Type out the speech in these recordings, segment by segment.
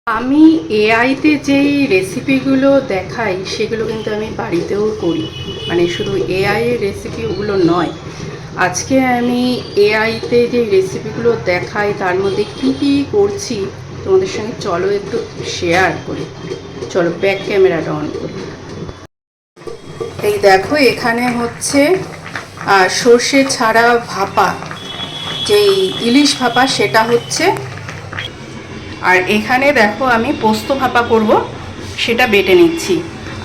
আমি এআইতে যেই রেসিপিগুলো দেখাই সেগুলো কিন্তু আমি বাড়িতেও করি। মানে শুধু এআই এর রেসিপিগুলো নয়, আজকে আমি এআইতে যে রেসিপিগুলো দেখাই তার মধ্যে কি কি করছি তোমাদের সঙ্গে চলো একটু শেয়ার করি। চলো ব্যাক ক্যামেরাটা অন করি। এই দেখো এখানে হচ্ছে সর্ষে ছাড়া ভাপা, যেই ইলিশ ভাপা সেটা হচ্ছে। আর এখানে দেখো আমি পোস্ত ভাপা করব, সেটা বেটে নিচ্ছি।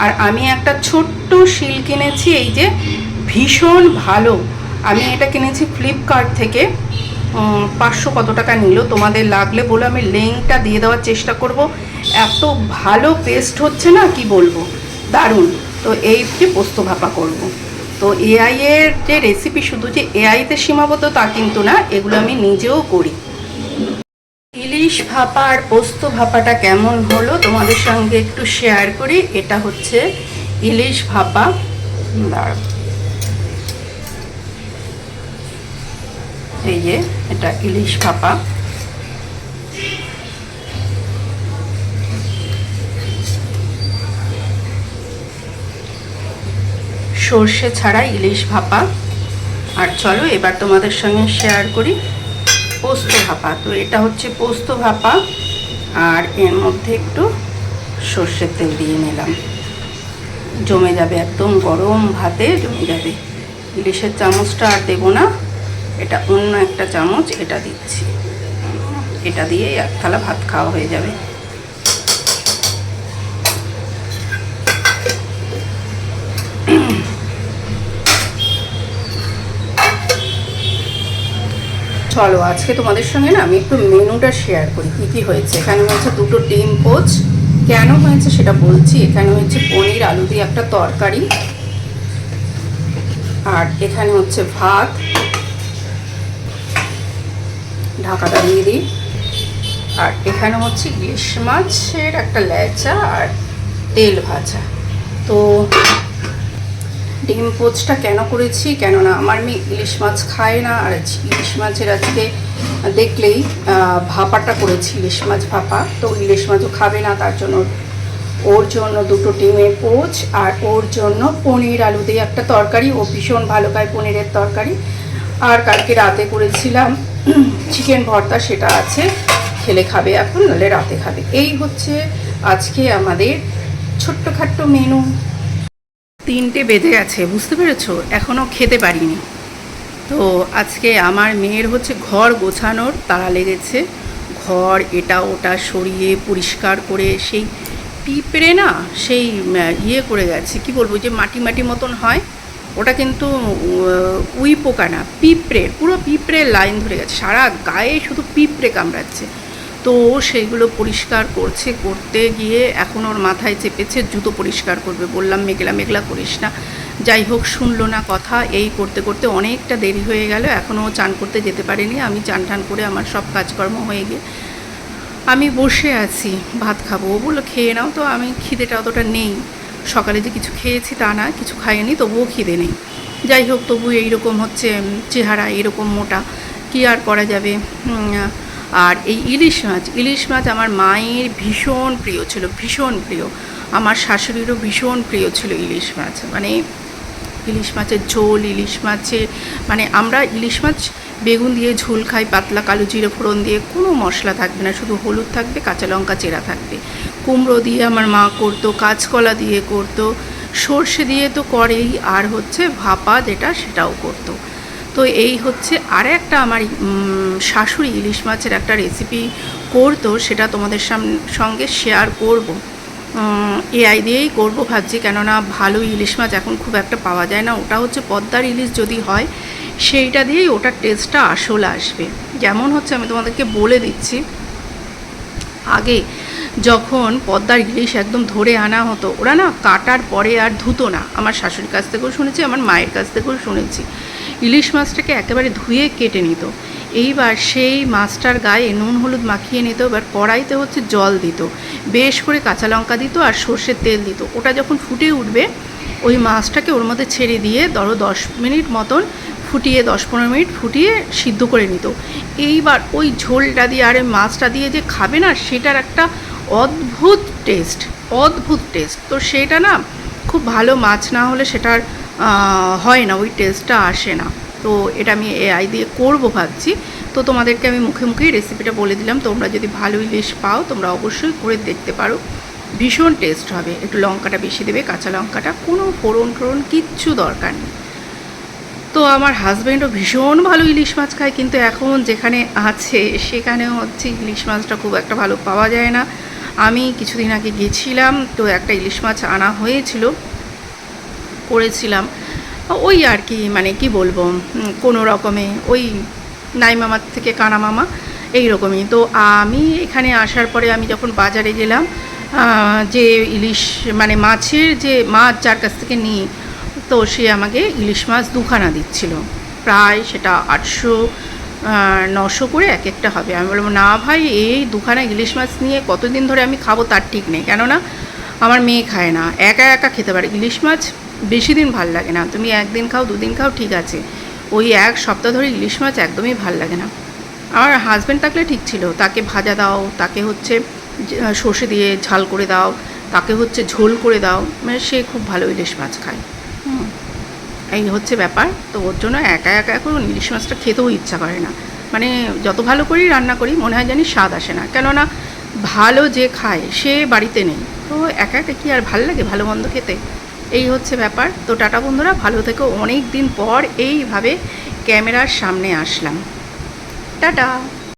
আর আমি একটা ছোট্ট শিল কিনেছি, এই যে ভীষণ ভালো। আমি এটা কিনেছি ফ্লিপকার্ট থেকে। 500 কত টাকা নিল, তোমাদের লাগলে বলে আমি লিঙ্কটা দিয়ে দেওয়ার চেষ্টা করব। এত ভালো পেস্ট হচ্ছে না, কি বলবো, দারুণ। তো এই যে পোস্ত ভাপা করব। তো এআই এর যে রেসিপি শুধু যে এআইতে সীমাবদ্ধ তা কিন্তু না, এগুলো আমি নিজেও করি। ইলিশ ভাপা আর পোস্ত ভাপাটা কেমন হলো তোমাদের সঙ্গে একটু শেয়ার করি। এটা হচ্ছে ইলিশ ভাপা। এই যে এটা ইলিশ ভাপা। সর্ষে ছাড়া ইলিশ ভাপা। আর চলো এবার তোমাদের সঙ্গে শেয়ার করি পোস্ত ভাপা। তো এটা হচ্ছে পোস্ত ভাপা, আর এর মধ্যে একটু সর্ষের তেল দিয়ে নিলাম। জমে যাবে, একদম গরম ভাতে জমে যাবে। ইলিশের চামচটা আর দেবো না, এটা অন্য একটা চামচ এটা দিচ্ছি। এটা দিয়ে এক থালা ভাত খাওয়া হয়ে যাবে। চলো আজকে তোমাদের সঙ্গে না আমি একটু মেনুটা শেয়ার করি কী কী হয়েছে। এখানে হয়েছে 2টো ডিম পোচ। কেন হয়েছে সেটা বলছি। এখানে হচ্ছে পনির আলু দিয়ে একটা তরকারি, আর এখানে হচ্ছে ভাত, ঢাকাটা দিয়ে দিই। আর এখানে হচ্ছে ইলিশ মাছের একটা ল্যাচা আর তেল ভাজা। তো ডিম পোচটা কেন করেছি, কেননা আমার মেয়ে ইলিশ মাছ খায় না। আর ইলিশ মাছের আজকে দেখলেই ভাপাটা করেছি, ইলিশ মাছ ভাপা। তো ইলিশ মাছও খাবে না, তার জন্য ওর জন্য 2টো ডিমের পোচ, আর ওর জন্য পনির আলু দিয়ে একটা তরকারি। ও ভীষণ ভালো খায় পনিরের তরকারি। আর কালকে রাতে করেছিলাম চিকেন ভর্তা, সেটা আছে, খেলে খাবে এখন, নাহলে রাতে খাবে। এই হচ্ছে আজকে আমাদের ছোট্টখাট্টো মেনু। 3টে বেজে গেছে, বুঝতে পেরেছো, এখনও খেতে পারিনি। তো আজকে আমার মেয়ের হচ্ছে ঘর গোছানোর তাড়া লেগেছে। ঘর এটা ওটা সরিয়ে পরিষ্কার করে সেই পিঁপড়ে না, সেই ইয়ে করে গেছে, কি বলবো, যে মাটি মাটি মতন হয়, ওটা কিন্তু উই পোকা না, পিঁপড়ের, পুরো পিঁপড়ের লাইন ধরে গেছে, সারা গায়ে শুধু পিঁপড়ে কামড়াচ্ছে। তো সেইগুলো পরিষ্কার করছে, করতে গিয়ে এখন ওর মাথায় চেপেছে জুতো পরিষ্কার করবে। বললাম মেঘলা মেঘলা করিস না। যাই হোক, শুনলো না কথা। এই করতে করতে অনেকটা দেরি হয়ে গেল, এখনও চান করতে যেতে পারিনি। আমি চান টান করে আমার সব কাজকর্ম হয়ে গিয়ে আমি বসে আছি, ভাত খাবো। ও বললো খেয়ে নাও। তো আমি খিদেটা অতটা নেই, সকালে যে কিছু খেয়েছি তা না, কিছু খাইনি, তবুও খিদে নেই। যাই হোক, তবু এইরকম হচ্ছে চেহারা, এরকম মোটা, কি আর করা যাবে। আর এই ইলিশ মাছ আমার মায়ের ভীষণ প্রিয় ছিল, ভীষণ প্রিয়। আমার শাশুড়িরও ভীষণ প্রিয় ছিল ইলিশ মাছ। মানে ইলিশ মাছের ঝোল, ইলিশ মাছে মানে আমরা ইলিশ মাছ বেগুন দিয়ে ঝোল খাই, পাতলা কালো জিরে ফোড়ন দিয়ে, কোনো মশলা থাকবে না, শুধু হলুদ থাকবে, কাঁচা লঙ্কা চেরা থাকবে। কুমড়ো দিয়ে আমার মা করতো, কাঁচকলা দিয়ে করতো, সর্ষে দিয়ে তো করেই, আর হচ্ছে ভাপা যেটা সেটাও করতো। তো এই হচ্ছে আর একটা আমার শাশুড়ি ইলিশ মাছের একটা রেসিপি করতো, সেটা তোমাদের সঙ্গে শেয়ার করব। এআই দিয়েই করবো ভাবছি, কেননা ভালো ইলিশ মাছ এখন খুব একটা পাওয়া যায় না। ওটা হচ্ছে পদ্মার ইলিশ যদি হয়, সেইটা দিয়েই ওটার টেস্টটা আসল আসবে। যেমন হচ্ছে আমি তোমাদেরকে বলে দিচ্ছি, আগে যখন পদ্মার ইলিশ একদম ধরে আনা হতো, ওরা না কাটার পরে আর ধুতো না। আমার শাশুড়ির কাছ থেকেও শুনেছি, আমার মায়ের কাছ থেকেও শুনেছি। ইলিশ মাছটাকে একেবারে ধুয়ে কেটে নিত। এইবার সেই মাছটার গায়ে নুন হলুদ মাখিয়ে নিত। এবার কড়াইতে হচ্ছে জল দিত, বেশ করে কাঁচা লঙ্কা দিত আর সর্ষের তেল দিত। ওটা যখন ফুটে উঠবে, ওই মাছটাকে ওর মধ্যে ছেড়ে দিয়ে ধরো 10 মিনিট মতন ফুটিয়ে 10-15 মিনিট ফুটিয়ে সিদ্ধ করে নিত। এইবার ওই ঝোলটা দিয়ে আর এই মাছটা দিয়ে যে খাবে না, সেটার একটা অদ্ভুত টেস্ট, অদ্ভুত টেস্ট। তো সেটা না খুব ভালো মাছ না হলে সেটার হয় না, ওই টেস্টটা আসে না। তো এটা আমি এআই দিয়ে করবো ভাবছি। তো তোমাদেরকে আমি মুখে মুখেই রেসিপিটা বলে দিলাম, তোমরা যদি ভালো ইলিশ পাও তোমরা অবশ্যই করে দেখতে পারো, ভীষণ টেস্ট হবে। একটু লঙ্কাটা বেশি দেবে, কাঁচা লঙ্কাটা, কোনো ফোড়ন টোড়ন কিচ্ছু দরকার নেই। তো আমার হাজব্যান্ডও ভীষণ ভালো ইলিশ মাছ খায়, কিন্তু এখন যেখানে আছে সেখানেও হচ্ছে ইলিশ মাছটা খুব একটা ভালো পাওয়া যায় না। আমি কিছুদিন আগে গেছিলাম, তো একটা ইলিশ মাছ আনা হয়েছিল, করেছিলাম ওই আর কি, মানে কি বলবো, কোনো রকমে ওই নাই মামার থেকে কানা মামা এই রকমই। তো আমি এখানে আসার পরে আমি যখন বাজারে গেলাম, যে ইলিশ মানে মাছের যে মাছ যার কাছ থেকে নিই, তো সে আমাকে ইলিশ মাছ দুখানা দিচ্ছিল, প্রায় সেটা 800-900 করে এক একটা হবে। আমি বললাম না ভাই, এই দুখানা ইলিশ মাছ নিয়ে কতদিন ধরে আমি খাবো তার ঠিক নেই, কেননা আমার মেয়ে খায় না, একা একা খেতে পারে ইলিশ মাছ, বেশি দিন ভাল লাগে না। তুমি একদিন খাও, দুদিন খাও, ঠিক আছে, ওই এক সপ্তাহ ধরে ইলিশ মাছ একদমই ভাল লাগে না। আমার হাজব্যান্ড থাকলে ঠিক ছিল, তাকে ভাজা দাও, তাকে হচ্ছে সর্ষে দিয়ে ঝাল করে দাও, তাকে হচ্ছে ঝোল করে দাও, মানে সে খুব ভালো ইলিশ মাছ খায়। এই হচ্ছে ব্যাপার। তো ওর জন্য একা একা এখন ইলিশ মাছটা খেতেও ইচ্ছা করে না, মানে যত ভালো করি রান্না করি মনে হয় জানি স্বাদ আসে না, কেননা ভালো যে খায় সে বাড়িতে নেই। তো একা একা কি আর ভালো লাগে ভালো মন্দ খেতে, এই হচ্ছে ব্যাপার। তো টাটা বন্ধুরা, ভালো থেকো। অনেক দিন পর এইভাবে ক্যামেরার সামনে আসলাম। টাটা।